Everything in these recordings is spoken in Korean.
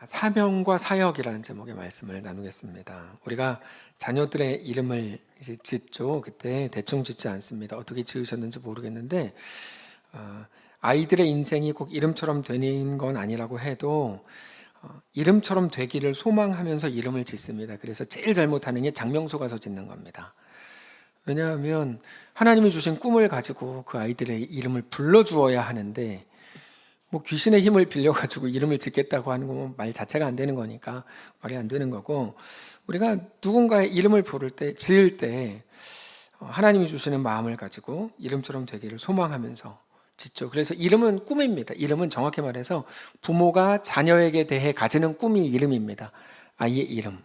사명과 사역이라는 제목의 말씀을 나누겠습니다. 우리가 자녀들의 이름을 이제 짓죠. 그때 대충 짓지 않습니다. 어떻게 지으셨는지 모르겠는데 아이들의 인생이 꼭 이름처럼 되는 건 아니라고 해도 이름처럼 되기를 소망하면서 이름을 짓습니다. 그래서 제일 잘못하는 게 장명소 가서 짓는 겁니다. 왜냐하면 하나님이 주신 꿈을 가지고 그 아이들의 이름을 불러주어야 하는데 뭐 귀신의 힘을 빌려가지고 이름을 짓겠다고 하는 건 말 자체가 안 되는 거니까 말이 안 되는 거고, 우리가 누군가의 이름을 부를 때, 지을 때 하나님이 주시는 마음을 가지고 이름처럼 되기를 소망하면서 짓죠. 그래서 이름은 꿈입니다. 이름은 정확히 말해서 부모가 자녀에게 대해 가지는 꿈이 이름입니다. 아이의 이름.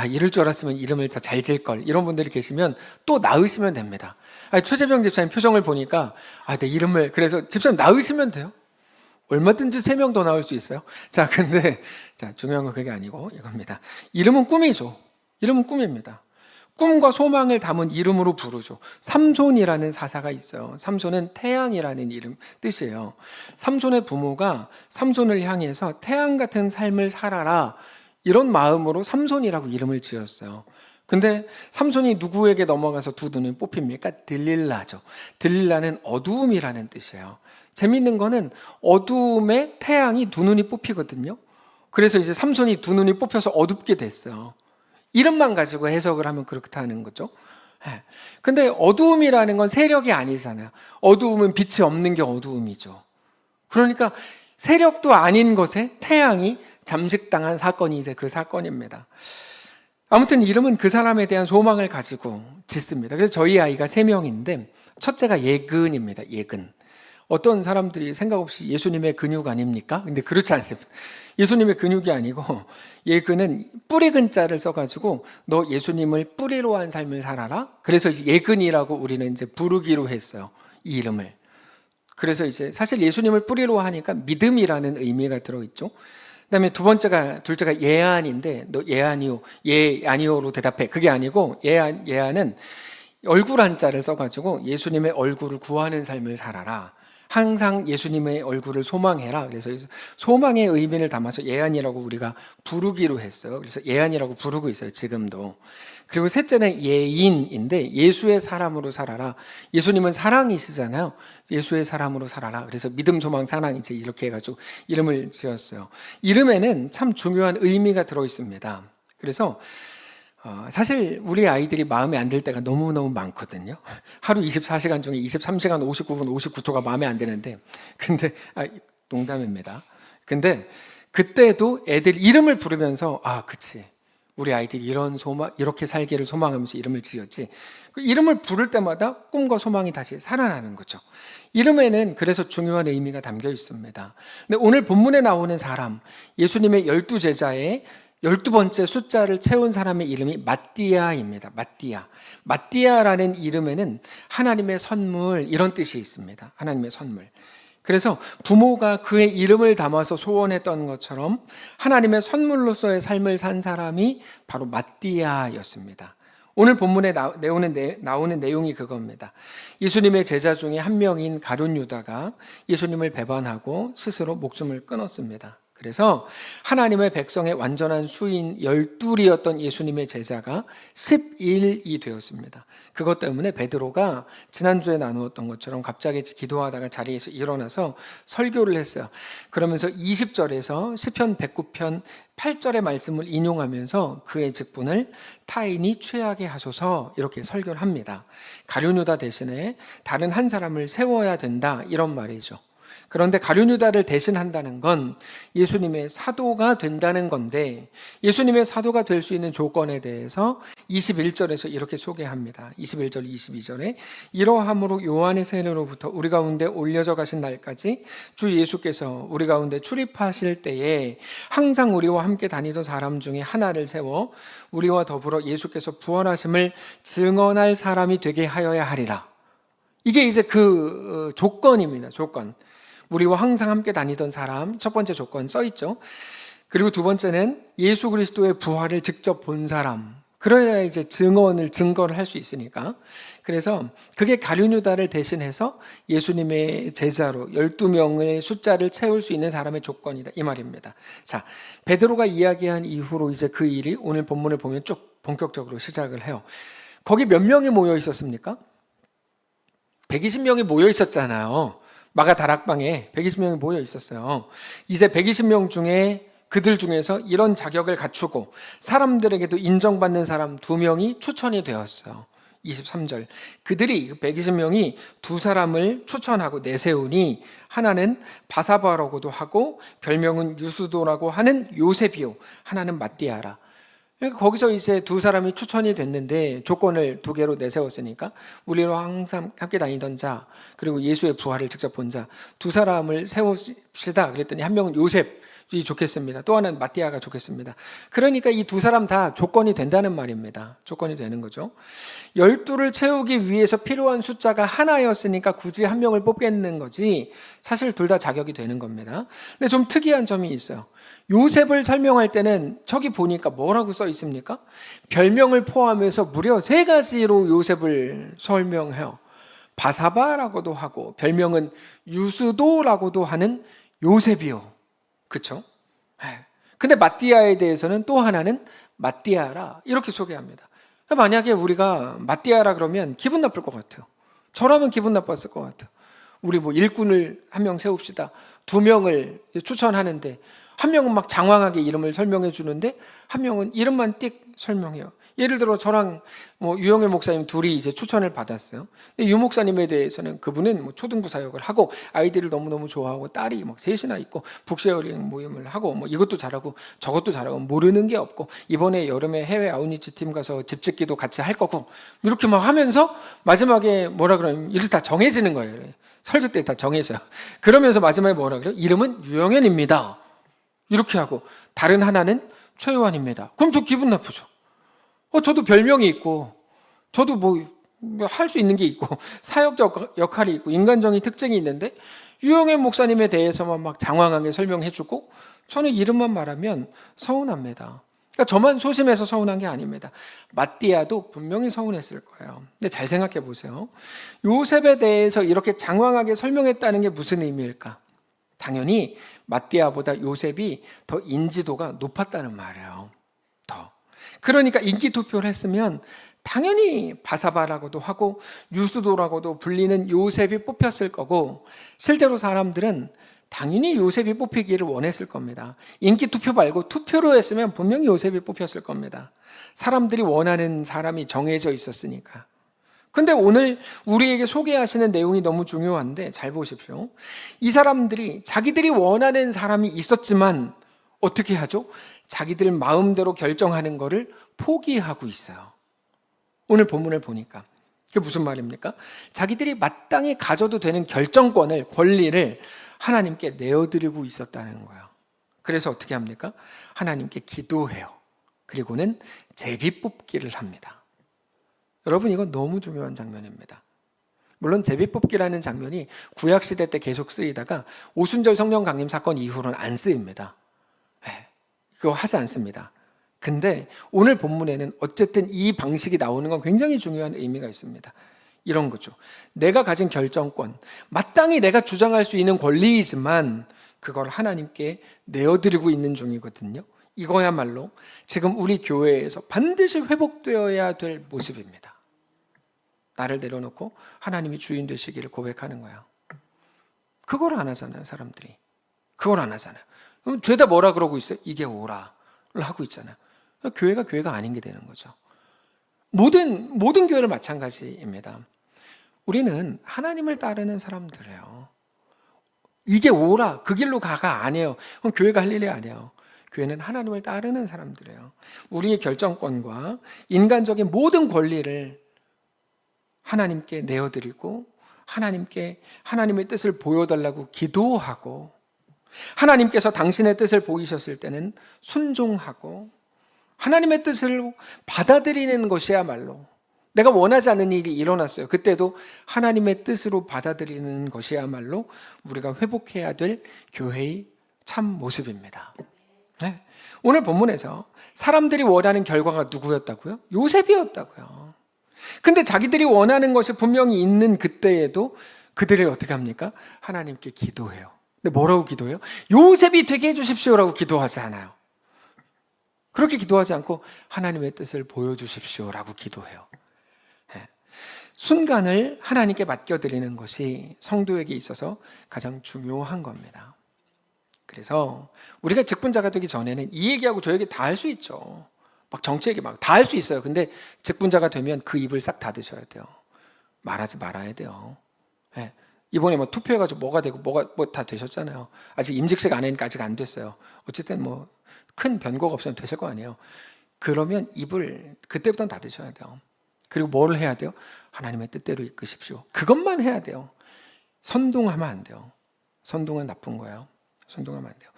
이럴 줄 알았으면 이름을 더 잘 지을 걸. 이런 분들이 계시면 또 낳으시면 됩니다. 최재병 집사님 표정을 보니까 내 이름을, 그래서 집사님 낳으시면 돼요. 얼마든지 3명 더 나올 수 있어요. 근데 중요한 건 그게 아니고 이겁니다. 이름은 꿈이죠. 이름은 꿈입니다. 꿈과 소망을 담은 이름으로 부르죠. 삼손이라는 사사가 있어요. 삼손은 태양이라는 이름 뜻이에요. 삼손의 부모가 삼손을 향해서 태양 같은 삶을 살아라, 이런 마음으로 삼손이라고 이름을 지었어요. 근데 삼손이 누구에게 넘어가서 두 눈을 뽑힙니까? 들릴라죠. 들릴라는 어두움이라는 뜻이에요. 재밌는 거는 어두움에 태양이 두 눈이 뽑히거든요. 그래서 이제 삼손이 두 눈이 뽑혀서 어둡게 됐어요. 이름만 가지고 해석을 하면 그렇다는 거죠. 근데 어두움이라는 건 세력이 아니잖아요. 어두움은 빛이 없는 게 어두움이죠. 그러니까 세력도 아닌 것에 태양이 잠식당한 사건이 이제 그 사건입니다. 아무튼 이름은 그 사람에 대한 소망을 가지고 짓습니다. 그래서 저희 아이가 3명인데 첫째가 예근입니다. 예근. 어떤 사람들이 생각 없이 예수님의 근육 아닙니까? 근데 그렇지 않습니다. 예수님의 근육이 아니고 예근은 뿌리 근자를 써가지고 너 예수님을 뿌리로 한 삶을 살아라. 그래서 예근이라고 우리는 이제 부르기로 했어요. 이 이름을. 그래서 이제 사실 예수님을 뿌리로 하니까 믿음이라는 의미가 들어있죠. 그다음에 둘째가 예안인데 너 예안이요, 예안이요로 대답해. 그게 아니고 예안은 얼굴 한자를 써가지고 예수님의 얼굴을 구하는 삶을 살아라. 항상 예수님의 얼굴을 소망해라. 그래서 소망의 의미를 담아서 예안이라고 우리가 부르기로 했어요. 그래서 예안이라고 부르고 있어요, 지금도. 그리고 셋째는 예인인데 예수의 사람으로 살아라. 예수님은 사랑이시잖아요. 예수의 사람으로 살아라. 그래서 믿음, 소망, 사랑 이제 이렇게 해가지고 이름을 지었어요. 이름에는 참 중요한 의미가 들어 있습니다. 그래서 사실 우리 아이들이 마음에 안 들 때가 너무너무 많거든요. 하루 24시간 중에 23시간 59분 59초가 마음에 안 드는데, 근데 농담입니다. 근데 그때도 애들 이름을 부르면서 그치, 우리 아이들이 이렇게 살기를 소망하면서 이름을 지었지. 그 이름을 부를 때마다 꿈과 소망이 다시 살아나는 거죠. 이름에는 그래서 중요한 의미가 담겨 있습니다. 근데 오늘 본문에 나오는 사람, 예수님의 12제자의 12번째 숫자를 채운 사람의 이름이 마띠아입니다. 마띠아라는 이름에는 하나님의 선물, 이런 뜻이 있습니다. 하나님의 선물. 그래서 부모가 그의 이름을 담아서 소원했던 것처럼 하나님의 선물로서의 삶을 산 사람이 바로 마띠아였습니다. 오늘 본문에 나오는 내용이 그겁니다. 예수님의 제자 중에 한 명인 가룟 유다가 예수님을 배반하고 스스로 목숨을 끊었습니다. 그래서 하나님의 백성의 완전한 수인 12이었던 예수님의 제자가 11이 되었습니다. 그것 때문에 베드로가 지난주에 나누었던 것처럼 갑자기 기도하다가 자리에서 일어나서 설교를 했어요. 그러면서 20절에서 시편 109편 8절의 말씀을 인용하면서 그의 직분을 타인이 취하게 하소서, 이렇게 설교를 합니다. 가룟 유다 대신에 다른 한 사람을 세워야 된다, 이런 말이죠. 그런데 가룟 유다를 대신한다는 건 예수님의 사도가 된다는 건데, 예수님의 사도가 될 수 있는 조건에 대해서 21절에서 이렇게 소개합니다. 21절 22절에 이러함으로 요한의 세례로부터 우리 가운데 올려져 가신 날까지 주 예수께서 우리 가운데 출입하실 때에 항상 우리와 함께 다니던 사람 중에 하나를 세워 우리와 더불어 예수께서 부활하심을 증언할 사람이 되게 하여야 하리라. 이게 이제 그 조건입니다. 조건. 우리와 항상 함께 다니던 사람, 첫 번째 조건 써 있죠. 그리고 두 번째는 예수 그리스도의 부활을 직접 본 사람. 그래야 이제 증거를 할 수 있으니까. 그래서 그게 가룟 유다를 대신해서 예수님의 제자로 12명의 숫자를 채울 수 있는 사람의 조건이다, 이 말입니다. 자, 베드로가 이야기한 이후로 이제 그 일이 오늘 본문을 보면 쭉 본격적으로 시작을 해요. 거기 몇 명이 모여 있었습니까? 120명이 모여 있었잖아요. 마가 다락방에 120명이 모여 있었어요. 이제 120명 중에 그들 중에서 이런 자격을 갖추고 사람들에게도 인정받는 사람 2명이 추천이 되었어요. 23절. 그들이 120명이 두 사람을 추천하고 내세우니 하나는 바사바라고도 하고 별명은 유수도라고 하는 요셉이요, 하나는 matti아라. 그러니까 거기서 이제 두 사람이 추천이 됐는데 조건을 2개로 내세웠으니까 우리로 항상 함께 다니던 자, 그리고 예수의 부활을 직접 본 자, 두 사람을 세웁시다. 그랬더니 한 명은 요셉이 좋겠습니다. 또 하나는 matti아가 좋겠습니다. 그러니까 이 두 사람 다 조건이 된다는 말입니다. 조건이 되는 거죠. 12를 채우기 위해서 필요한 숫자가 하나였으니까 굳이 한 명을 뽑겠는 거지, 사실 둘 다 자격이 되는 겁니다. 근데 좀 특이한 점이 있어요. 요셉을 설명할 때는 저기 보니까 뭐라고 써 있습니까? 별명을 포함해서 무려 3가지로 요셉을 설명해요. 바사바라고도 하고 별명은 유스도라고도 하는 요셉이요. 그렇죠? 근데 matti아에 대해서는 또 하나는 matti아라 이렇게 소개합니다. 만약에 우리가 matti아라 그러면 기분 나쁠 것 같아요. 저라면 기분 나빴을 것 같아요. 우리 뭐 일꾼을 한 명 세웁시다. 2명을 추천하는데 한 명은 막 장황하게 이름을 설명해 주는데 한 명은 이름만 띡 설명해요. 예를 들어 저랑 뭐 유영애 목사님 둘이 이제 추천을 받았어요. 근데 유 목사님에 대해서는 그분은 뭐 초등부 사역을 하고 아이들을 너무너무 좋아하고 딸이 막 3이나 있고 북쉐어링 모임을 하고 뭐 이것도 잘하고 저것도 잘하고 모르는 게 없고 이번에 여름에 해외 아웃리치 팀 가서 집 짓기도 같이 할 거고 이렇게 막 하면서 마지막에 뭐라 그러냐면 이렇게 다 정해지는 거예요. 설교 때 다 정해져요. 그러면서 마지막에 뭐라 그래요? 이름은 유영현입니다. 이렇게 하고 다른 하나는 최요한입니다. 그럼 저 기분 나쁘죠. 저도 별명이 있고 저도 뭐 할 수 있는 게 있고 사역적 역할이 있고 인간적인 특징이 있는데 유영애 목사님에 대해서만 막 장황하게 설명해주고 저는 이름만 말하면 서운합니다. 그러니까 저만 소심해서 서운한 게 아닙니다. matti아도 분명히 서운했을 거예요. 근데 잘 생각해 보세요. 요셉에 대해서 이렇게 장황하게 설명했다는 게 무슨 의미일까? 당연히 matti아보다 요셉이 더 인지도가 높았다는 말이에요. 더. 그러니까 인기 투표를 했으면 당연히 바사바라고도 하고 유스도라고도 불리는 요셉이 뽑혔을 거고 실제로 사람들은 당연히 요셉이 뽑히기를 원했을 겁니다. 인기 투표 말고 투표로 했으면 분명히 요셉이 뽑혔을 겁니다. 사람들이 원하는 사람이 정해져 있었으니까. 근데 오늘 우리에게 소개하시는 내용이 너무 중요한데 잘 보십시오. 이 사람들이 자기들이 원하는 사람이 있었지만 어떻게 하죠? 자기들 마음대로 결정하는 것을 포기하고 있어요. 오늘 본문을 보니까 그게 무슨 말입니까? 자기들이 마땅히 가져도 되는 결정권을, 권리를 하나님께 내어드리고 있었다는 거예요. 그래서 어떻게 합니까? 하나님께 기도해요. 그리고는 제비뽑기를 합니다. 여러분, 이건 너무 중요한 장면입니다. 물론 제비뽑기라는 장면이 구약시대 때 계속 쓰이다가 오순절 성령 강림 사건 이후로는 안 쓰입니다. 그거 하지 않습니다. 근데 오늘 본문에는 어쨌든 이 방식이 나오는 건 굉장히 중요한 의미가 있습니다. 이런 거죠. 내가 가진 결정권, 마땅히 내가 주장할 수 있는 권리이지만 그걸 하나님께 내어드리고 있는 중이거든요. 이거야말로 지금 우리 교회에서 반드시 회복되어야 될 모습입니다. 나를 내려놓고 하나님이 주인 되시기를 고백하는 거야. 그걸 안 하잖아요, 사람들이. 그걸 안 하잖아요. 그럼 죄다 뭐라 그러고 있어요? 이게 오라를 하고 있잖아요. 교회가 아닌 게 되는 거죠. 모든 교회를 마찬가지입니다. 우리는 하나님을 따르는 사람들이에요. 이게 오라, 그 길로 가가 아니에요. 그럼 교회가 할 일이 아니에요. 교회는 하나님을 따르는 사람들이에요. 우리의 결정권과 인간적인 모든 권리를 하나님께 내어드리고 하나님께 하나님의 뜻을 보여달라고 기도하고 하나님께서 당신의 뜻을 보이셨을 때는 순종하고 하나님의 뜻을 받아들이는 것이야말로 내가 원하지 않는 일이 일어났어요. 그때도 하나님의 뜻으로 받아들이는 것이야말로 우리가 회복해야 될 교회의 참 모습입니다. 네. 오늘 본문에서 사람들이 원하는 결과가 누구였다고요? 요셉이었다고요. 근데 자기들이 원하는 것이 분명히 있는 그때에도 그들이 어떻게 합니까? 하나님께 기도해요. 근데 뭐라고 기도해요? 요셉이 되게 해주십시오라고 기도하지 않아요. 그렇게 기도하지 않고 하나님의 뜻을 보여주십시오라고 기도해요. 네. 순간을 하나님께 맡겨드리는 것이 성도에게 있어서 가장 중요한 겁니다. 그래서 우리가 직분자가 되기 전에는 이 얘기하고 저 얘기 다 할 수 있죠. 막 정치 얘기 막 다 할 수 있어요. 근데 직분자가 되면 그 입을 싹 닫으셔야 돼요. 말하지 말아야 돼요. 네. 이번에 뭐 투표해가지고 뭐가 되고 뭐가 뭐 다 되셨잖아요. 아직 임직식 안 하니까 아직 안 됐어요. 어쨌든 뭐 큰 변고가 없으면 되실 거 아니에요. 그러면 입을 그때부터는 닫으셔야 돼요. 그리고 뭘 해야 돼요? 하나님의 뜻대로 이끄십시오. 그것만 해야 돼요. 선동하면 안 돼요. 선동은 나쁜 거예요. 선동하면 안 돼요.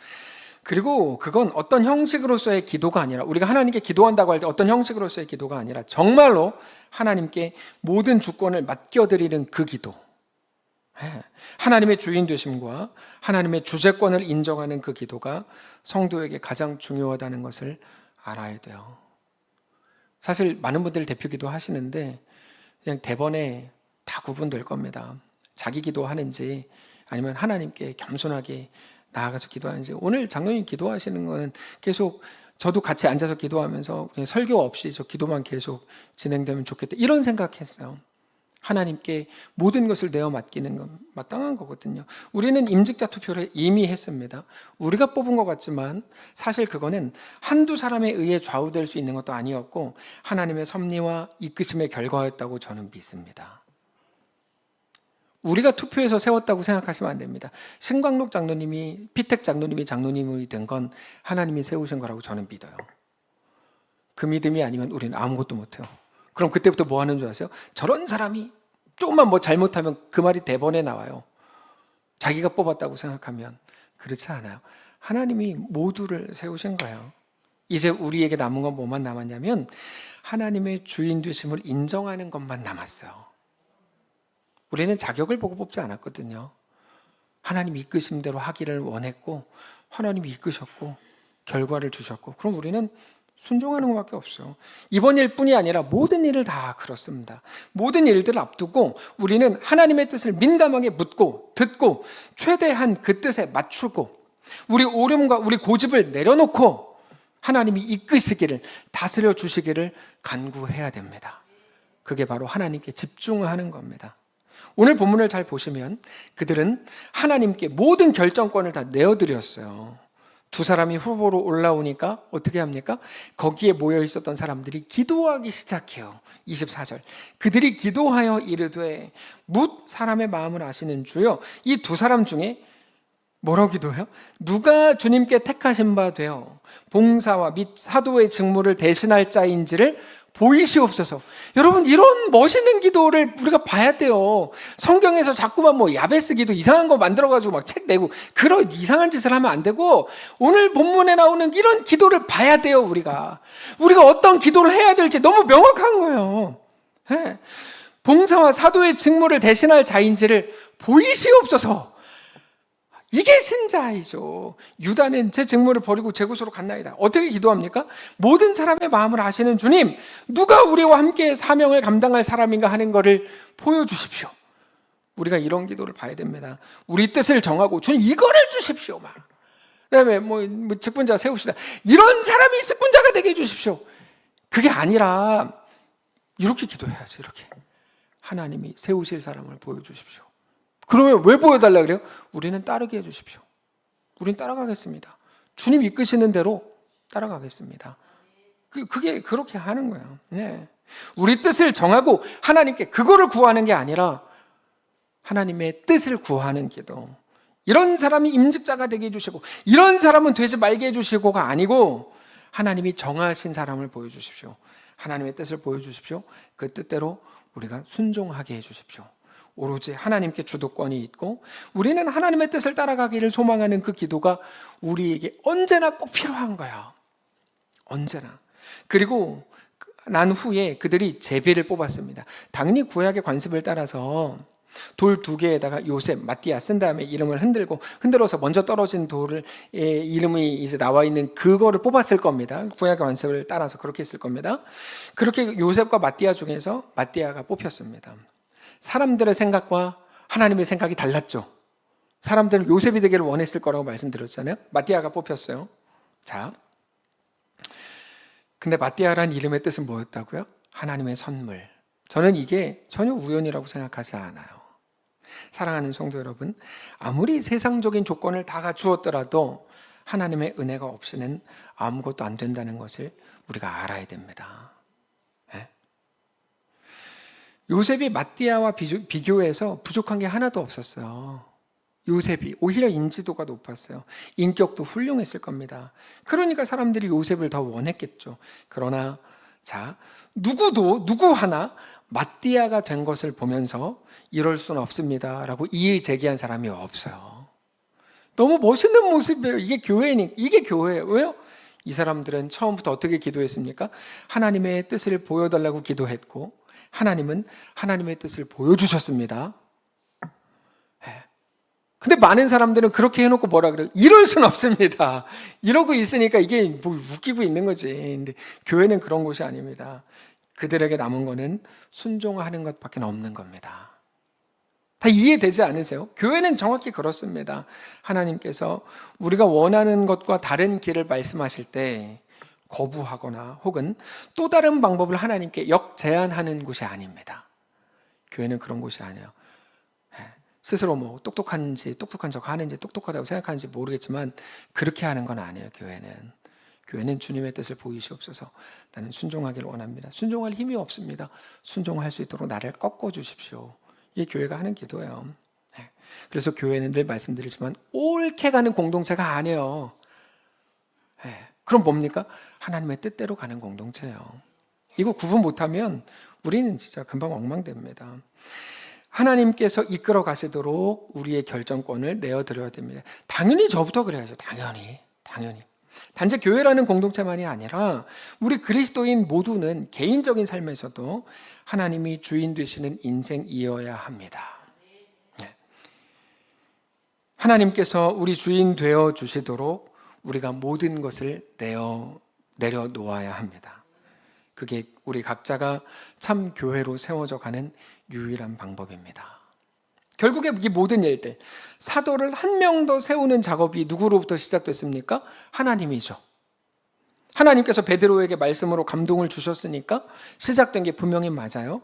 그리고 그건 어떤 형식으로서의 기도가 아니라, 우리가 하나님께 기도한다고 할 때 어떤 형식으로서의 기도가 아니라 정말로 하나님께 모든 주권을 맡겨드리는 그 기도, 하나님의 주인 되심과 하나님의 주재권을 인정하는 그 기도가 성도에게 가장 중요하다는 것을 알아야 돼요. 사실 많은 분들이 대표 기도 하시는데 그냥 대번에 다 구분될 겁니다. 자기 기도하는지 아니면 하나님께 겸손하게 나아가서 기도하는지. 오늘 장로님 기도하시는 거는 계속 저도 같이 앉아서 기도하면서 그냥 설교 없이 저 기도만 계속 진행되면 좋겠다 이런 생각했어요. 하나님께 모든 것을 내어 맡기는 건 마땅한 거거든요. 우리는 임직자 투표를 이미 했습니다. 우리가 뽑은 것 같지만 사실 그거는 한두 사람에 의해 좌우될 수 있는 것도 아니었고 하나님의 섭리와 이끄심의 결과였다고 저는 믿습니다. 우리가 투표해서 세웠다고 생각하시면 안 됩니다. 신광록 장로님이, 피택 장로님이 장로님이 된 건 하나님이 세우신 거라고 저는 믿어요. 그 믿음이 아니면 우리는 아무것도 못해요. 그럼 그때부터 뭐 하는 줄 아세요? 저런 사람이 조금만 뭐 잘못하면 그 말이 대번에 나와요. 자기가 뽑았다고 생각하면. 그렇지 않아요. 하나님이 모두를 세우신 거예요. 이제 우리에게 남은 건 뭐만 남았냐면 하나님의 주인 되심을 인정하는 것만 남았어요. 우리는 자격을 보고 뽑지 않았거든요. 하나님이 이끄심대로 하기를 원했고 하나님이 이끄셨고 결과를 주셨고 그럼 우리는 순종하는 것밖에 없어요. 이번 일뿐이 아니라 모든 일을 다 그렇습니다. 모든 일들을 앞두고 우리는 하나님의 뜻을 민감하게 묻고 듣고 최대한 그 뜻에 맞추고 우리 오름과 우리 고집을 내려놓고 하나님이 이끄시기를 다스려 주시기를 간구해야 됩니다. 그게 바로 하나님께 집중하는 겁니다. 오늘 본문을 잘 보시면 그들은 하나님께 모든 결정권을 다 내어드렸어요. 두 사람이 후보로 올라오니까 어떻게 합니까? 거기에 모여 있었던 사람들이 기도하기 시작해요. 24절. 그들이 기도하여 이르되 뭇 사람의 마음을 아시는 주여. 이 두 사람 중에 뭐라고 기도해요? 누가 주님께 택하신 바 되어 봉사와 및 사도의 직무를 대신할 자인지를 보이시옵소서. 여러분 이런 멋있는 기도를 우리가 봐야 돼요. 성경에서 자꾸만 뭐 야베스 기도 이상한 거 만들어가지고 막 책 내고 그런 이상한 짓을 하면 안 되고 오늘 본문에 나오는 이런 기도를 봐야 돼요. 우리가 어떤 기도를 해야 될지 너무 명확한 거예요. 네. 봉사와 사도의 직무를 대신할 자인지를 보이시옵소서. 이게 신자이죠. 유다는 제 직무를 버리고 제 곳으로 갔나이다. 어떻게 기도합니까? 모든 사람의 마음을 아시는 주님, 누가 우리와 함께 사명을 감당할 사람인가 하는 것을 보여주십시오. 우리가 이런 기도를 봐야 됩니다. 우리 뜻을 정하고 주님 이거를 주십시오. 막. 그다음에 뭐 직분자 세웁시다. 이런 사람이 직분자가 되게 해주십시오. 그게 아니라 이렇게 기도해야죠. 이렇게 하나님이 세우실 사람을 보여주십시오. 그러면 왜 보여달라 그래요? 우리는 따르게 해주십시오. 우리는 따라가겠습니다. 주님 이끄시는 대로 따라가겠습니다. 그게 그렇게 하는 거예요. 네. 우리 뜻을 정하고 하나님께 그거를 구하는 게 아니라 하나님의 뜻을 구하는 기도. 이런 사람이 임직자가 되게 해주시고 이런 사람은 되지 말게 해주시고가 아니고 하나님이 정하신 사람을 보여주십시오. 하나님의 뜻을 보여주십시오. 그 뜻대로 우리가 순종하게 해주십시오. 오로지 하나님께 주도권이 있고 우리는 하나님의 뜻을 따라가기를 소망하는 그 기도가 우리에게 언제나 꼭 필요한 거야. 언제나. 그리고 난 후에 그들이 제비를 뽑았습니다. 당연히 구약의 관습을 따라서 돌 2개에다가 요셉, 마띠아 쓴 다음에 이름을 흔들어서 먼저 떨어진 돌을 이름이 이제 나와 있는 그거를 뽑았을 겁니다. 구약의 완성을 따라서 그렇게 했을 겁니다. 그렇게 요셉과 마띠아 중에서 마띠아가 뽑혔습니다. 사람들의 생각과 하나님의 생각이 달랐죠. 사람들은 요셉이 되기를 원했을 거라고 말씀드렸잖아요. 마띠아가 뽑혔어요. 자, 근데 마띠아란 이름의 뜻은 뭐였다고요? 하나님의 선물. 저는 이게 전혀 우연이라고 생각하지 않아요. 사랑하는 성도 여러분, 아무리 세상적인 조건을 다 갖추었더라도 하나님의 은혜가 없이는 아무것도 안 된다는 것을 우리가 알아야 됩니다. 네? 요셉이 마띠아와 비교해서 부족한 게 하나도 없었어요. 요셉이 오히려 인지도가 높았어요. 인격도 훌륭했을 겁니다. 그러니까 사람들이 요셉을 더 원했겠죠. 그러나 자, 누구 하나 마띠아가 된 것을 보면서 이럴 수는 없습니다 라고 이의 제기한 사람이 없어요. 너무 멋있는 모습이에요. 이게 교회예요. 왜요? 이 사람들은 처음부터 어떻게 기도했습니까? 하나님의 뜻을 보여달라고 기도했고 하나님은 하나님의 뜻을 보여주셨습니다. 근데 많은 사람들은 그렇게 해놓고 뭐라 그래요? 이럴 수는 없습니다. 이러고 있으니까 이게 뭐 웃기고 있는 거지. 근데 교회는 그런 곳이 아닙니다. 그들에게 남은 거는 순종하는 것밖에 없는 겁니다. 다 이해되지 않으세요? 교회는 정확히 그렇습니다. 하나님께서 우리가 원하는 것과 다른 길을 말씀하실 때 거부하거나 혹은 또 다른 방법을 하나님께 역제안하는 곳이 아닙니다. 교회는 그런 곳이 아니에요. 스스로 뭐 똑똑한 척 하는지 똑똑하다고 생각하는지 모르겠지만 그렇게 하는 건 아니에요. 교회는 주님의 뜻을 보이시옵소서. 나는 순종하기를 원합니다. 순종할 힘이 없습니다. 순종할 수 있도록 나를 꺾어 주십시오. 이게 교회가 하는 기도예요. 그래서 교회는 늘 말씀드리지만 옳게 가는 공동체가 아니에요. 그럼 뭡니까? 하나님의 뜻대로 가는 공동체예요. 이거 구분 못하면 우리는 진짜 금방 엉망됩니다. 하나님께서 이끌어 가시도록 우리의 결정권을 내어드려야 됩니다. 당연히 저부터 그래야죠. 당연히. 단지 교회라는 공동체만이 아니라 우리 그리스도인 모두는 개인적인 삶에서도 하나님이 주인 되시는 인생이어야 합니다. 하나님께서 우리 주인 되어 주시도록 우리가 모든 것을 내려놓아야 합니다. 그게 우리 각자가 참 교회로 세워져 가는 유일한 방법입니다. 결국에 이 모든 일들, 사도를 한 명 더 세우는 작업이 누구로부터 시작됐습니까? 하나님이죠. 하나님께서 베드로에게 말씀으로 감동을 주셨으니까 시작된 게 분명히 맞아요.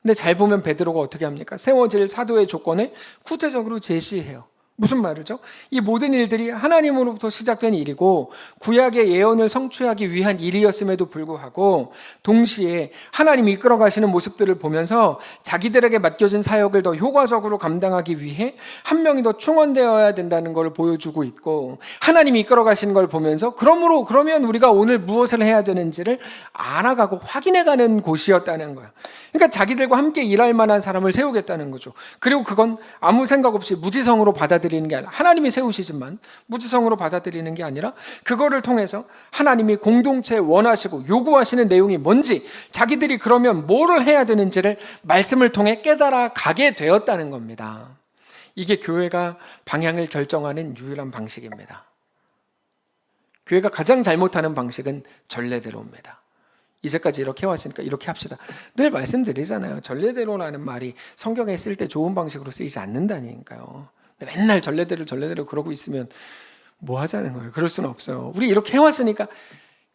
근데 잘 보면 베드로가 어떻게 합니까? 세워질 사도의 조건을 구체적으로 제시해요. 무슨 말이죠? 이 모든 일들이 하나님으로부터 시작된 일이고 구약의 예언을 성취하기 위한 일이었음에도 불구하고 동시에 하나님이 이끌어 가시는 모습들을 보면서 자기들에게 맡겨진 사역을 더 효과적으로 감당하기 위해 한 명이 더 충원되어야 된다는 걸 보여주고 있고 하나님이 이끌어 가시는 걸 보면서 그러면 우리가 오늘 무엇을 해야 되는지를 알아가고 확인해가는 곳이었다는 거야. 그러니까 자기들과 함께 일할 만한 사람을 세우겠다는 거죠. 그리고 그건 아무 생각 없이 무지성으로 받아들이는 게 아니라 하나님이 세우시지만 무지성으로 받아들이는 게 아니라 그거를 통해서 하나님이 공동체에 원하시고 요구하시는 내용이 뭔지 자기들이 그러면 뭐를 해야 되는지를 말씀을 통해 깨달아 가게 되었다는 겁니다. 이게 교회가 방향을 결정하는 유일한 방식입니다. 교회가 가장 잘못하는 방식은 전례대로입니다. 이제까지 이렇게 해왔으니까 이렇게 합시다. 늘 말씀드리잖아요. 전례대로라는 말이 성경에 쓸 때 좋은 방식으로 쓰이지 않는다니까요. 맨날 전례대로 그러고 있으면 뭐 하자는 거예요. 그럴 수는 없어요. 우리 이렇게 해왔으니까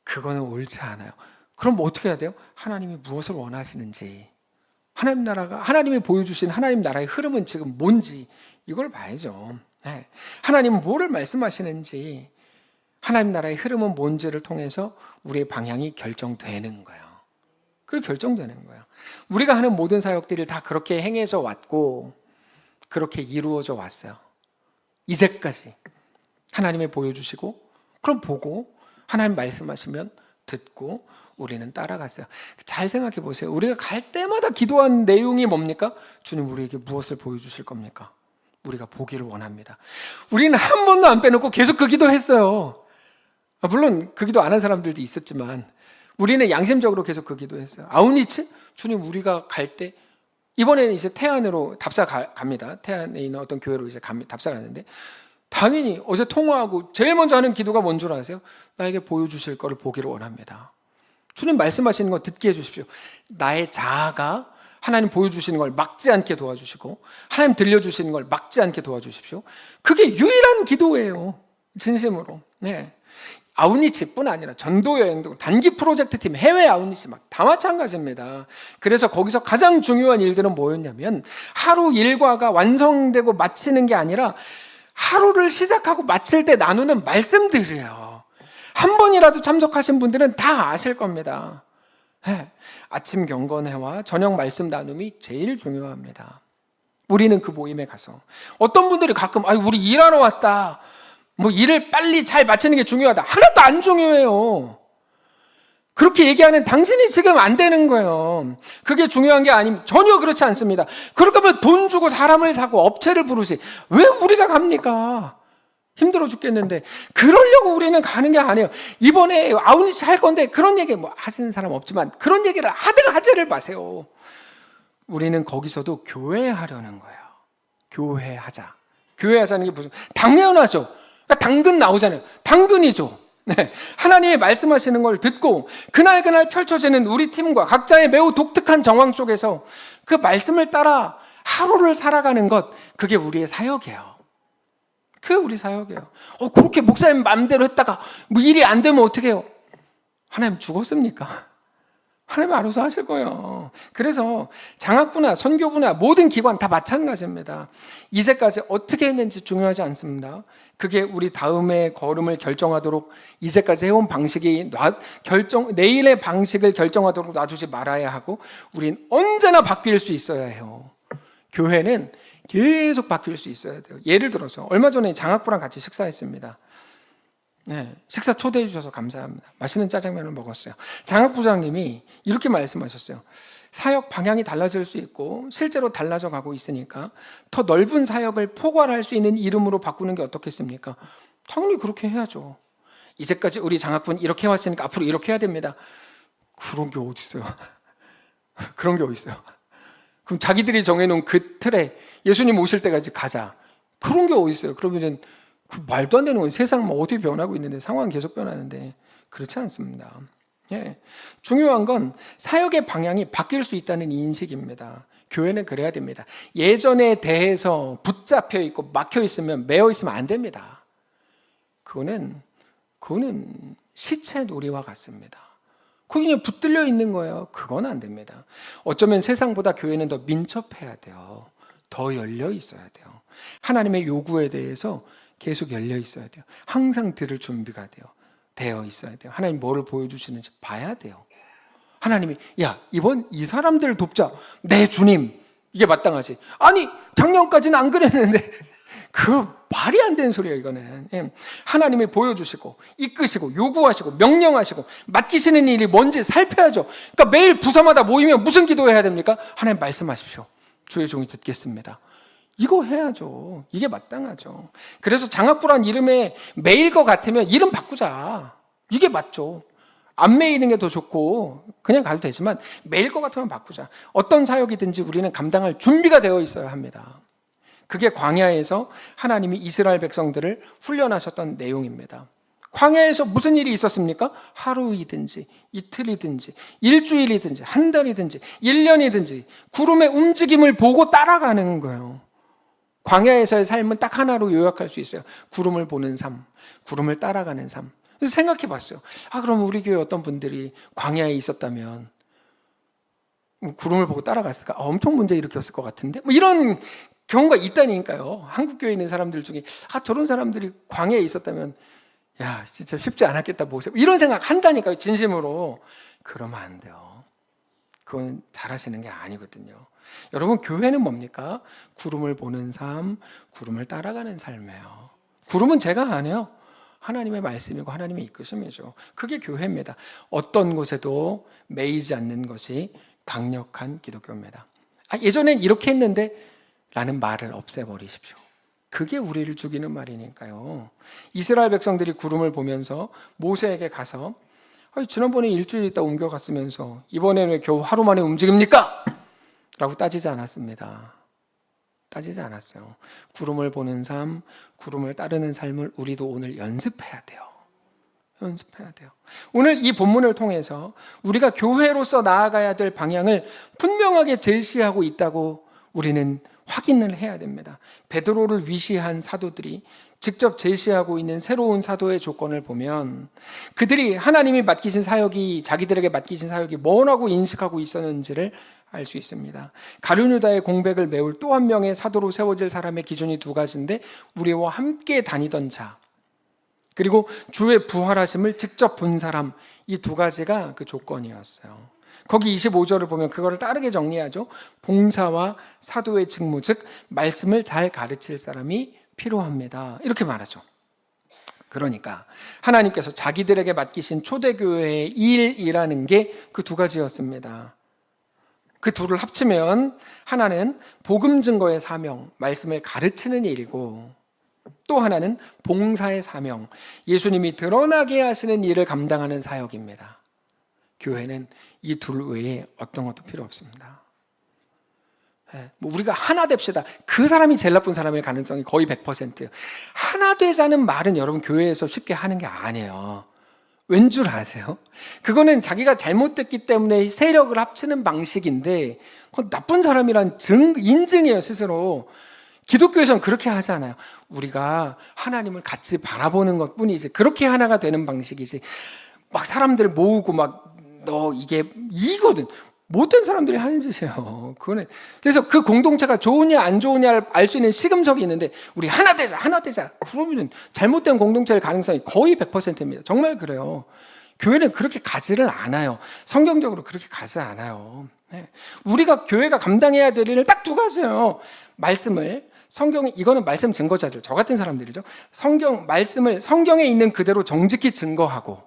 그거는 옳지 않아요. 그럼 뭐 어떻게 해야 돼요? 하나님이 무엇을 원하시는지, 하나님이 보여주신 하나님 나라의 흐름은 지금 뭔지 이걸 봐야죠. 하나님은 뭐를 말씀하시는지, 하나님 나라의 흐름은 뭔지를 통해서 우리의 방향이 결정되는 거예요. 그리고 결정되는 거예요. 우리가 하는 모든 사역들이 다 그렇게 행해져 왔고 그렇게 이루어져 왔어요. 이제까지 하나님이 보여주시고 그럼 보고 하나님 말씀하시면 듣고 우리는 따라갔어요. 잘 생각해 보세요. 우리가 갈 때마다 기도한 내용이 뭡니까? 주님 우리에게 무엇을 보여주실 겁니까? 우리가 보기를 원합니다. 우리는 한 번도 안 빼놓고 계속 그 기도했어요. 물론 그 기도 안 한 사람들도 있었지만 우리는 양심적으로 계속 그 기도했어요. 아우니치? 주님 우리가 갈 때 이번에는 이제 태안으로 갑니다. 태안에 있는 어떤 교회로 이제 답사 가는데, 당연히 어제 통화하고 제일 먼저 하는 기도가 뭔 줄 아세요? 나에게 보여주실 거를 보기를 원합니다. 주님 말씀하시는 거 듣게 해주십시오. 나의 자아가 하나님 보여주시는 걸 막지 않게 도와주시고, 하나님 들려주시는 걸 막지 않게 도와주십시오. 그게 유일한 기도예요. 진심으로. 네. 아웃리치뿐 아니라 전도 여행도, 단기 프로젝트 팀, 해외 아웃리치 막 다 마찬가지입니다. 그래서 거기서 가장 중요한 일들은 뭐였냐면, 하루 일과가 완성되고 마치는 게 아니라 하루를 시작하고 마칠 때 나누는 말씀들이에요. 한 번이라도 참석하신 분들은 다 아실 겁니다. 네. 아침 경건회와 저녁 말씀 나눔이 제일 중요합니다. 우리는 그 모임에 가서, 어떤 분들이 가끔 우리 일하러 왔다, 일을 빨리 잘 마치는 게 중요하다. 하나도 안 중요해요. 그렇게 얘기하는 당신이 지금 안 되는 거예요. 그게 중요한 게 아니면 전혀 그렇지 않습니다. 그럴 거면 돈 주고 사람을 사고 업체를 부르지 왜 우리가 갑니까? 힘들어 죽겠는데. 그러려고 우리는 가는 게 아니에요. 이번에 아웃리치 할 건데 그런 얘기 하시는 사람 없지만, 그런 얘기를 하든 하지를 마세요. 우리는 거기서도 교회하려는 거예요. 교회하자. 교회하자는 게 무슨, 당연하죠. 당근 나오잖아요. 당근이죠. 네. 하나님의 말씀하시는 걸 듣고 그날 펼쳐지는 우리 팀과 각자의 매우 독특한 정황 속에서 그 말씀을 따라 하루를 살아가는 것, 그게 우리의 사역이에요. 그게 우리 사역이에요. 그렇게 목사님 마음대로 했다가 일이 안 되면 어떻게 해요? 하나님 죽었습니까? 하나님 알아서 하실 거예요. 그래서 장학부나 선교부나 모든 기관 다 마찬가지입니다. 이제까지 어떻게 했는지 중요하지 않습니다. 그게 우리 다음의 걸음을 결정하도록, 이제까지 해온 방식이 내일의 방식을 결정하도록 놔두지 말아야 하고, 우린 언제나 바뀔 수 있어야 해요. 교회는 계속 바뀔 수 있어야 돼요. 예를 들어서 얼마 전에 장학부랑 같이 식사했습니다. 네, 식사 초대해 주셔서 감사합니다. 맛있는 짜장면을 먹었어요. 장학부장님이 이렇게 말씀하셨어요. 사역 방향이 달라질 수 있고 실제로 달라져 가고 있으니까 더 넓은 사역을 포괄할 수 있는 이름으로 바꾸는 게 어떻겠습니까? 당연히 그렇게 해야죠. 이제까지 우리 장학부는 이렇게 해왔으니까 앞으로 이렇게 해야 됩니다. 그런 게 어디 있어요? 그런 게 어디 있어요? 그럼 자기들이 정해놓은 그 틀에 예수님 오실 때까지 가자. 그런 게 어디 있어요? 그러면은 말도 안 되는 거예요. 세상 어떻게 변하고 있는데, 상황이 계속 변하는데. 그렇지 않습니다. 예. 중요한 건 사역의 방향이 바뀔 수 있다는 인식입니다. 교회는 그래야 됩니다. 예전에 대해서 붙잡혀 있고 막혀 있으면, 매여 있으면 안 됩니다. 그거는 시체 놀이와 같습니다. 거기 그냥 붙들려 있는 거예요. 그건 안 됩니다. 어쩌면 세상보다 교회는 더 민첩해야 돼요. 더 열려 있어야 돼요. 하나님의 요구에 대해서 계속 열려 있어야 돼요. 항상 들을 준비가 되어 있어야 돼요. 하나님 뭐를 보여주시는지 봐야 돼요. 하나님이 이번 이 사람들을 돕자. 네 주님, 이게 마땅하지. 아니 작년까지는 안 그랬는데. 그 말이 안 되는 소리예요. 이거는. 하나님이 보여주시고 이끄시고 요구하시고 명령하시고 맡기시는 일이 뭔지 살펴야죠. 그러니까 매일 부서마다 모이면 무슨 기도해야 됩니까? 하나님 말씀하십시오. 주의 종이 듣겠습니다. 이거 해야죠. 이게 마땅하죠. 그래서 장학부란 이름에 매일 것 같으면 이름 바꾸자. 이게 맞죠. 안 매이는 게 더 좋고 그냥 가도 되지만, 매일 것 같으면 바꾸자. 어떤 사역이든지 우리는 감당할 준비가 되어 있어야 합니다. 그게 광야에서 하나님이 이스라엘 백성들을 훈련하셨던 내용입니다. 광야에서 무슨 일이 있었습니까? 하루이든지 이틀이든지 일주일이든지 한 달이든지 1년이든지 구름의 움직임을 보고 따라가는 거예요. 광야에서의 삶은 딱 하나로 요약할 수 있어요. 구름을 보는 삶, 구름을 따라가는 삶. 그래서 생각해 봤어요. 그럼 우리 교회 어떤 분들이 광야에 있었다면 구름을 보고 따라갔을까? 엄청 문제 일으켰을 것 같은데? 이런 경우가 있다니까요. 한국 교회에 있는 사람들 중에 저런 사람들이 광야에 있었다면 진짜 쉽지 않았겠다 보세요. 이런 생각 한다니까요. 진심으로. 그러면 안 돼요. 그건 잘하시는 게 아니거든요. 여러분, 교회는 뭡니까? 구름을 보는 삶, 구름을 따라가는 삶이에요. 구름은 제가 안 해요. 하나님의 말씀이고 하나님의 이끄심이죠. 그게 교회입니다. 어떤 곳에도 매이지 않는 것이 강력한 기독교입니다. 예전엔 이렇게 했는데 라는 말을 없애버리십시오. 그게 우리를 죽이는 말이니까요. 이스라엘 백성들이 구름을 보면서 모세에게 가서 지난번에 일주일 있다 옮겨갔으면서 이번에는 왜 겨우 하루 만에 움직입니까? 라고 따지지 않았습니다. 따지지 않았어요. 구름을 보는 삶, 구름을 따르는 삶을 우리도 오늘 연습해야 돼요. 연습해야 돼요. 오늘 이 본문을 통해서 우리가 교회로서 나아가야 될 방향을 분명하게 제시하고 있다고 우리는 확인을 해야 됩니다. 베드로를 위시한 사도들이 직접 제시하고 있는 새로운 사도의 조건을 보면 그들이 하나님이 맡기신 사역이 자기들에게 맡기신 사역이 뭐라고 인식하고 있었는지를 알 수 있습니다. 가룟 유다의 공백을 메울 또 한 명의 사도로 세워질 사람의 기준이 두 가지인데 우리와 함께 다니던 자 그리고 주의 부활하심을 직접 본 사람 이 두 가지가 그 조건이었어요. 거기 25절을 보면 그거를 따르게 정리하죠. 봉사와 사도의 직무 즉 말씀을 잘 가르칠 사람이 필요합니다. 이렇게 말하죠. 그러니까 하나님께서 자기들에게 맡기신 초대교회의 일이라는 게 그 두 가지였습니다. 그 둘을 합치면 하나는 복음 증거의 사명, 말씀을 가르치는 일이고 또 하나는 봉사의 사명, 예수님이 드러나게 하시는 일을 감당하는 사역입니다. 교회는 이 둘 외에 어떤 것도 필요 없습니다. 우리가 하나 됩시다. 그 사람이 제일 나쁜 사람일 가능성이 거의 100%예요. 하나 되자는 말은 여러분 교회에서 쉽게 하는 게 아니에요. 왠 줄 아세요? 그거는 자기가 잘못됐기 때문에 세력을 합치는 방식인데 그건 나쁜 사람이란 인증이에요 스스로. 기독교에서는 그렇게 하잖아요. 우리가 하나님을 같이 바라보는 것 뿐이지 그렇게 하나가 되는 방식이지 막 사람들 모으고 막 너 이게 이거든 못된 사람들이 하는 짓이에요. 그거는 그래서 그 공동체가 좋으냐 안 좋으냐를 알 수 있는 시금석이 있는데 우리 하나 되자 그러면 잘못된 공동체일 가능성이 거의 100%입니다. 정말 그래요. 교회는 그렇게 가지를 않아요. 성경적으로 그렇게 가지 않아요. 우리가 교회가 감당해야 될 일은 딱 두 가지예요. 말씀을 성경에 이거는 말씀 증거자들 저 같은 사람들이죠. 말씀을 성경에 있는 그대로 정직히 증거하고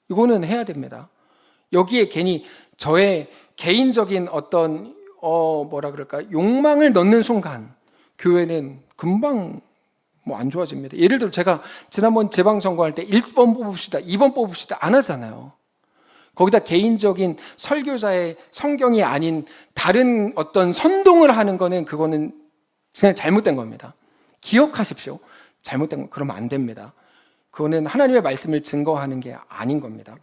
이거는 해야 됩니다. 여기에 괜히 저의 개인적인 어떤 욕망을 넣는 순간 교회는 금방 안 좋아집니다. 예를 들어 제가 지난번 재방선거할 때 1번 뽑읍시다, 2번 뽑읍시다 안 하잖아요. 거기다 개인적인 설교자의 성경이 아닌 다른 어떤 선동을 하는 거는 그거는 그냥 잘못된 겁니다. 기억하십시오. 잘못된 거 그러면 안 됩니다. 그거는 하나님의 말씀을 증거하는 게 아닌 겁니다.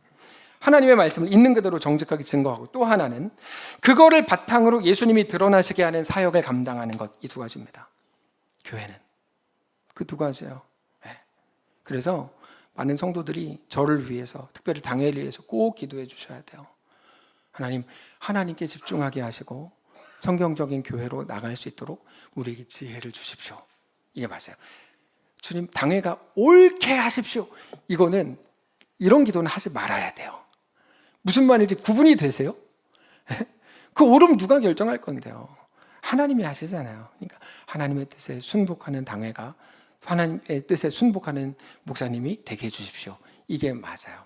하나님의 말씀을 있는 그대로 정직하게 증거하고 또 하나는 그거를 바탕으로 예수님이 드러나시게 하는 사역을 감당하는 것 이 두 가지입니다. 교회는 그 두 가지예요. 그래서 많은 성도들이 저를 위해서 특별히 당회를 위해서 꼭 기도해 주셔야 돼요. 하나님께 집중하게 하시고 성경적인 교회로 나갈 수 있도록 우리에게 지혜를 주십시오. 이게 맞아요. 주님 당회가 옳게 하십시오. 이런 기도는 하지 말아야 돼요. 무슨 말인지 구분이 되세요? 그 옳음 누가 결정할 건데요? 하나님이 하시잖아요. 그러니까 하나님의 뜻에 순복하는 당회가 하나님의 뜻에 순복하는 목사님이 되게 해주십시오. 이게 맞아요.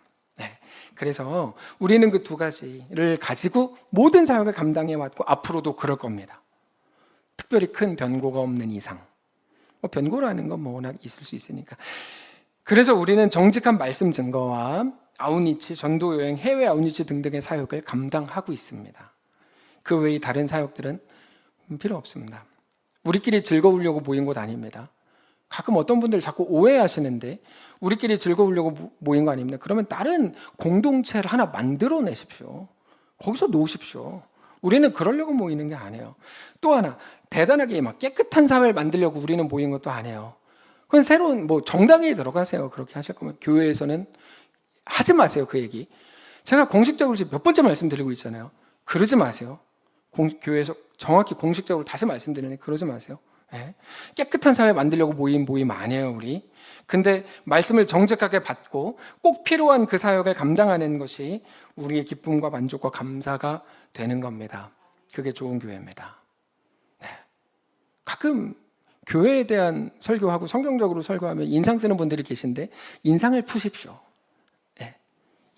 그래서 우리는 그 두 가지를 가지고 모든 사역을 감당해 왔고 앞으로도 그럴 겁니다. 특별히 큰 변고가 없는 이상. 변고라는 건 워낙 있을 수 있으니까. 그래서 우리는 정직한 말씀 증거와 아웃리치, 전도 여행, 해외 아웃리치 등등의 사역을 감당하고 있습니다. 그 외의 다른 사역들은 필요 없습니다. 우리끼리 즐거우려고 모인 것 아닙니다. 가끔 어떤 분들 자꾸 오해하시는데 우리끼리 즐거우려고 모인 거 아닙니다. 그러면 다른 공동체를 하나 만들어내십시오. 거기서 놓으십시오. 우리는 그러려고 모이는 게 아니에요. 또 하나 대단하게 막 깨끗한 사회를 만들려고 우리는 모인 것도 아니에요. 그건 새로운 정당에 들어가세요. 그렇게 하실 거면 교회에서는 하지 마세요. 그 얘기. 제가 공식적으로 지금 몇 번째 말씀드리고 있잖아요. 그러지 마세요. 교회에서 정확히 공식적으로 다시 말씀드리는데 그러지 마세요. 깨끗한 사회 만들려고 모임 아니에요, 우리. 근데 말씀을 정직하게 받고 꼭 필요한 그 사역을 감당하는 것이 우리의 기쁨과 만족과 감사가 되는 겁니다. 그게 좋은 교회입니다. 가끔 교회에 대한 설교하고 성경적으로 설교하면 인상 쓰는 분들이 계신데 인상을 푸십시오.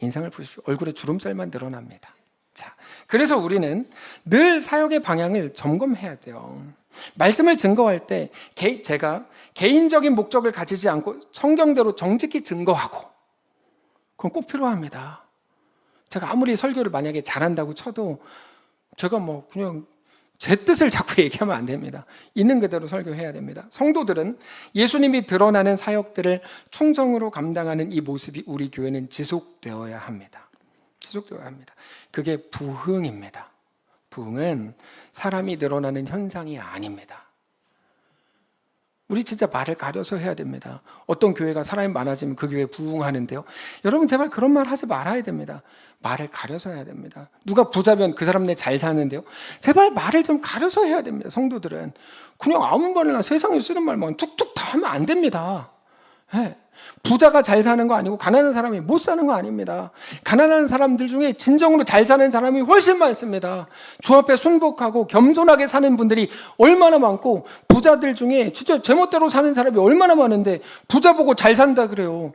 인상을 푸십시오. 얼굴에 주름살만 늘어납니다. 자, 그래서 우리는 늘 사역의 방향을 점검해야 돼요. 말씀을 증거할 때 제가 개인적인 목적을 가지지 않고 성경대로 정직히 증거하고 그건 꼭 필요합니다. 제가 아무리 설교를 만약에 잘한다고 쳐도 제가 그냥 제 뜻을 자꾸 얘기하면 안 됩니다. 있는 그대로 설교해야 됩니다. 성도들은 예수님이 드러나는 사역들을 충성으로 감당하는 이 모습이 우리 교회는 지속되어야 합니다. 지속되어야 합니다. 그게 부흥입니다. 부흥은 사람이 늘어나는 현상이 아닙니다. 우리 진짜 말을 가려서 해야 됩니다. 어떤 교회가 사람이 많아지면 그 교회 부흥하는데요. 여러분 제발 그런 말 하지 말아야 됩니다. 말을 가려서 해야 됩니다. 누가 부자면 그 사람네 잘 사는데요. 제발 말을 좀 가려서 해야 됩니다. 성도들은 그냥 아무 말이나 세상에 쓰는 말만 툭툭 다 하면 안 됩니다. 네. 부자가 잘 사는 거 아니고 가난한 사람이 못 사는 거 아닙니다. 가난한 사람들 중에 진정으로 잘 사는 사람이 훨씬 많습니다. 주 앞에 순복하고 겸손하게 사는 분들이 얼마나 많고, 부자들 중에 진짜 제멋대로 사는 사람이 얼마나 많은데 부자 보고 잘 산다 그래요.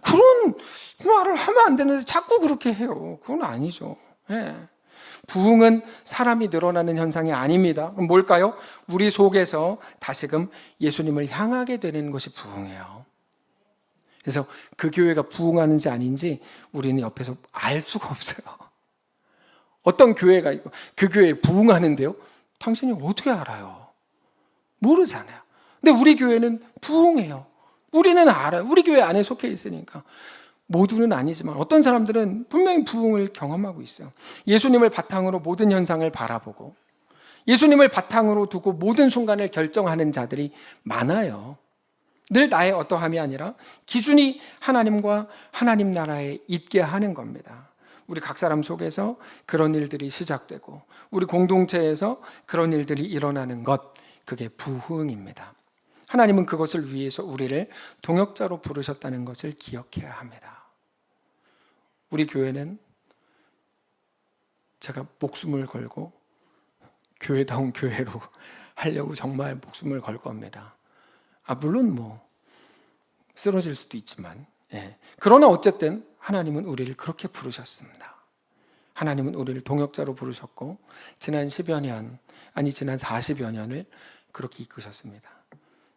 그런 말을 하면 안 되는데 자꾸 그렇게 해요. 그건 아니죠. 네. 부흥은 사람이 늘어나는 현상이 아닙니다. 그럼 뭘까요? 우리 속에서 다시금 예수님을 향하게 되는 것이 부흥이에요. 그래서 그 교회가 부흥하는지 아닌지 우리는 옆에서 알 수가 없어요. 어떤 교회가 있고 그 교회에 부흥하는데요, 당신이 어떻게 알아요? 모르잖아요. 근데 우리 교회는 부흥해요. 우리는 알아요. 우리 교회 안에 속해 있으니까. 모두는 아니지만 어떤 사람들은 분명히 부흥을 경험하고 있어요. 예수님을 바탕으로 모든 현상을 바라보고 예수님을 바탕으로 두고 모든 순간을 결정하는 자들이 많아요. 늘 나의 어떠함이 아니라 기준이 하나님과 하나님 나라에 있게 하는 겁니다. 우리 각 사람 속에서 그런 일들이 시작되고 우리 공동체에서 그런 일들이 일어나는 것, 그게 부흥입니다. 하나님은 그것을 위해서 우리를 동역자로 부르셨다는 것을 기억해야 합니다. 우리 교회는 제가 목숨을 걸고 교회다운 교회로 하려고 정말 목숨을 걸 겁니다. 물론 쓰러질 수도 있지만, 그러나 어쨌든 하나님은 우리를 그렇게 부르셨습니다. 하나님은 우리를 동역자로 부르셨고 지난 10여 년, 지난 40여 년을 그렇게 이끄셨습니다.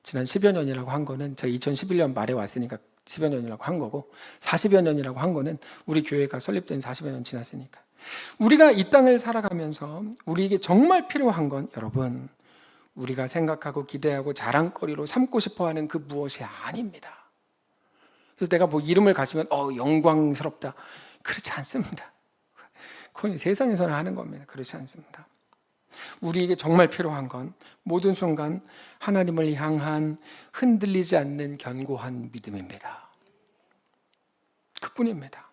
지난 10여 년이라고 한 거는 제가 2011년 말에 왔으니까 10여 년이라고 한 거고, 40여 년이라고 한 거는 우리 교회가 설립된 40여 년 지났으니까. 우리가 이 땅을 살아가면서 우리에게 정말 필요한 건, 여러분, 우리가 생각하고 기대하고 자랑거리로 삼고 싶어하는 그 무엇이 아닙니다. 그래서 내가 이름을 가지면 영광스럽다, 그렇지 않습니다. 그건 세상에서는 하는 겁니다. 그렇지 않습니다. 우리에게 정말 필요한 건 모든 순간 하나님을 향한 흔들리지 않는 견고한 믿음입니다. 그뿐입니다.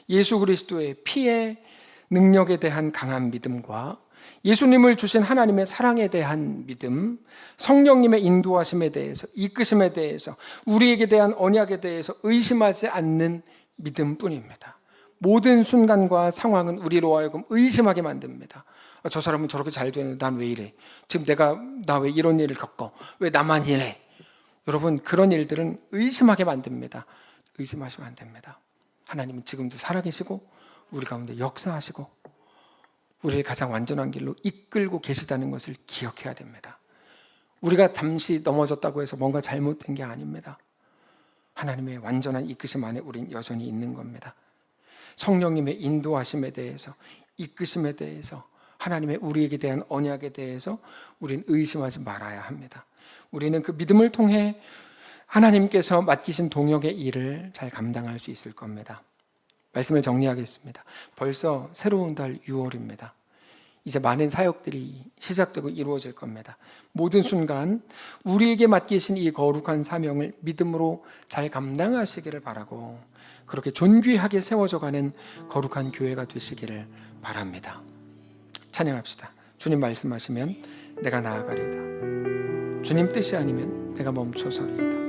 예수 그리스도의 피의 능력에 대한 강한 믿음과 예수님을 주신 하나님의 사랑에 대한 믿음, 성령님의 인도하심에 대해서, 이끄심에 대해서, 우리에게 대한 언약에 대해서 의심하지 않는 믿음뿐입니다. 모든 순간과 상황은 우리로 하여금 의심하게 만듭니다. 저 사람은 저렇게 잘 되는데 난 왜 이래? 지금 나 왜 이런 일을 겪어? 왜 나만 이래? 여러분, 그런 일들은 의심하게 만듭니다. 의심하시면 안 됩니다. 하나님은 지금도 살아계시고 우리 가운데 역사하시고 우리를 가장 완전한 길로 이끌고 계시다는 것을 기억해야 됩니다. 우리가 잠시 넘어졌다고 해서 뭔가 잘못된 게 아닙니다. 하나님의 완전한 이끄심 안에 우린 여전히 있는 겁니다. 성령님의 인도하심에 대해서, 이끄심에 대해서, 하나님의 우리에게 대한 언약에 대해서 우리는 의심하지 말아야 합니다. 우리는 그 믿음을 통해 하나님께서 맡기신 동역의 일을 잘 감당할 수 있을 겁니다. 말씀을 정리하겠습니다. 벌써 새로운 달 6월입니다. 이제 많은 사역들이 시작되고 이루어질 겁니다. 모든 순간 우리에게 맡기신 이 거룩한 사명을 믿음으로 잘 감당하시기를 바라고, 그렇게 존귀하게 세워져가는 거룩한 교회가 되시기를 바랍니다. 찬양합시다. 주님 말씀하시면 내가 나아가리다. 주님 뜻이 아니면 내가 멈춰서리이다.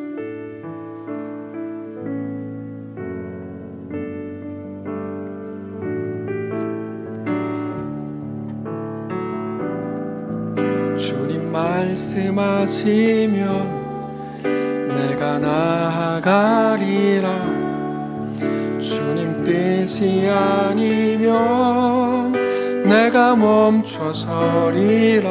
주님 말씀하시면 내가 나아가리라. 주님 뜻이 아니면 내가 멈춰서리라.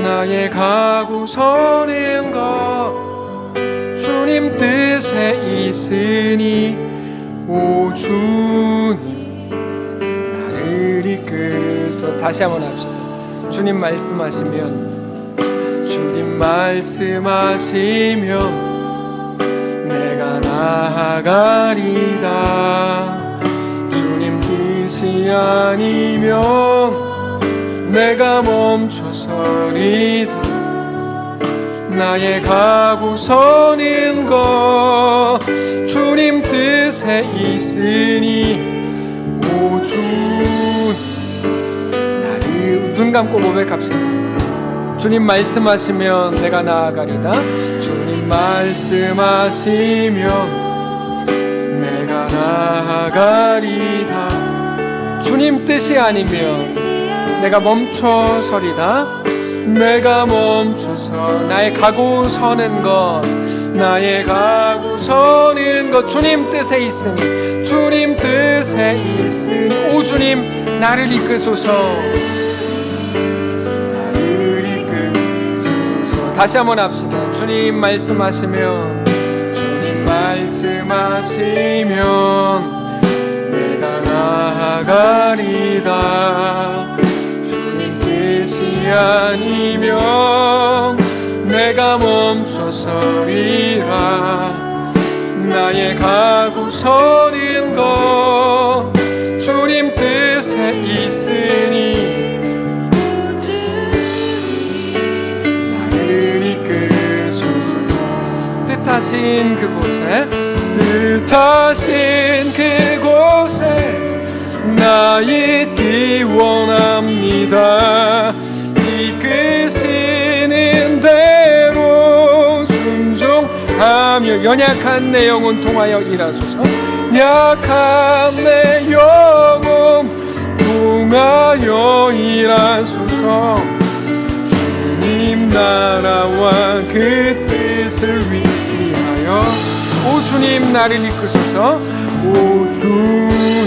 나의 가고 서는 것 주님 뜻에 있으니 오 주님 나를 이끌소. 다시 한번 합시다. 주님 말씀하시면 내가 나아가리다. 주님 뜻이 아니면 내가 멈춰서리다. 나의 가고 서는 것 주님 뜻에 있으니 오 주 나를 눈 감고 고백합시다. 주님 말씀하시면 내가 나아가리다. 주님 말씀하시면 내가 나아가리다. 주님 뜻이 아니면 내가 멈춰서리다. 내가 멈춰서 나의 가고 서는 것 주님 뜻에 있으니 오 주님 나를 이끄소서. 다시 한번 합시다. 주님 말씀하시면 내가 나아가리다. 주님 뜻이 아니면 내가 멈춰서리라. 나의 가고 서는 것 주님 뜻에 있으니 뜻하신 그곳에 나 있기 원합니다. 이끄시는 대로 순종하며 연약한 내 영혼 통하여 일하소서. 약한 내 영혼 통하여 일하소서. 주님 나라와 그 뜻을 위하여 오 주님 나를 이끄소서. 오 주님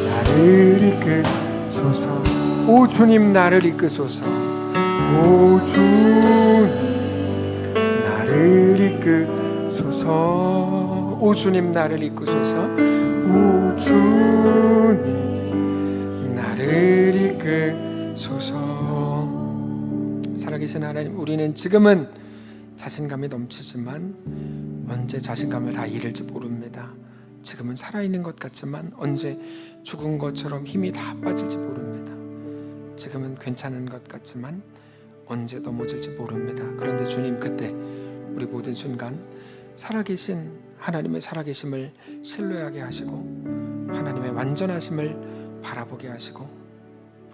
나를 이끄소서. 오 주님 나를 이끄소서. 오 주님 나를 이끄소서. 오 주님 나를 이끄소서. 오 주님 나를 이끄소서. 살아계신 하나님, 우리는 지금은 자신감이 넘치지만 언제 자신감을 다 잃을지 모릅니다. 지금은 살아있는 것 같지만 언제 죽은 것처럼 힘이 다 빠질지 모릅니다. 지금은 괜찮은 것 같지만 언제 넘어질지 모릅니다. 그런데 주님, 그때 우리 모든 순간 살아계신 하나님의 살아계심을 신뢰하게 하시고 하나님의 완전하심을 바라보게 하시고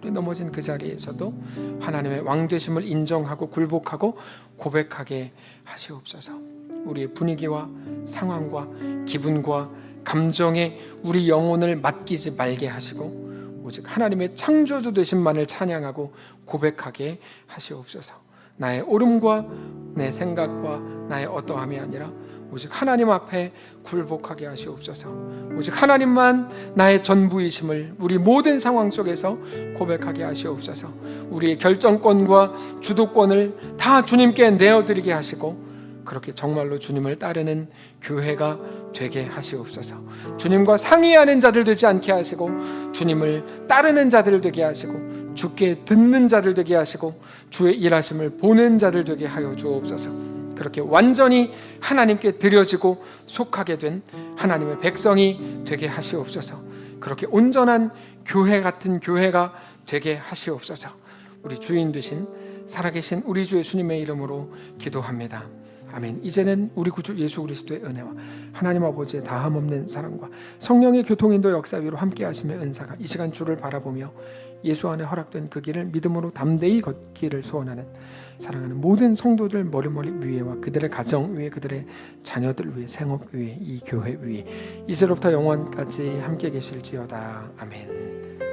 우리 넘어진 그 자리에서도 하나님의 왕되심을 인정하고 굴복하고 고백하게 하시옵소서. 우리의 분위기와 상황과 기분과 감정에 우리 영혼을 맡기지 말게 하시고 오직 하나님의 창조주 되심만을 찬양하고 고백하게 하시옵소서. 나의 옳음과 내 생각과 나의 어떠함이 아니라 오직 하나님 앞에 굴복하게 하시옵소서. 오직 하나님만 나의 전부이심을 우리 모든 상황 속에서 고백하게 하시옵소서. 우리의 결정권과 주도권을 다 주님께 내어드리게 하시고 그렇게 정말로 주님을 따르는 교회가 되게 하시옵소서. 주님과 상의하는 자들 되지 않게 하시고 주님을 따르는 자들 되게 하시고 주께 듣는 자들 되게 하시고 주의 일하심을 보는 자들 되게 하여 주옵소서. 그렇게 완전히 하나님께 드려지고 속하게 된 하나님의 백성이 되게 하시옵소서. 그렇게 온전한 교회 같은 교회가 되게 하시옵소서. 우리 주인 되신 살아계신 우리 주 예수님의 이름으로 기도합니다. 아멘. 이제는 우리 구주 예수 그리스도의 은혜와 하나님 아버지의 다함없는 사랑과 성령의 교통인도 역사 위로 함께 하심의 은사가 이 시간 주를 바라보며 예수 안에 허락된 그 길을 믿음으로 담대히 걷기를 소원하는 사랑하는 모든 성도들 머리머리 위에와 그들의 가정 위에 그들의 자녀들 위에 생업 위에 이 교회 위에 이제로부터 영원까지 함께 계실지어다. 아멘.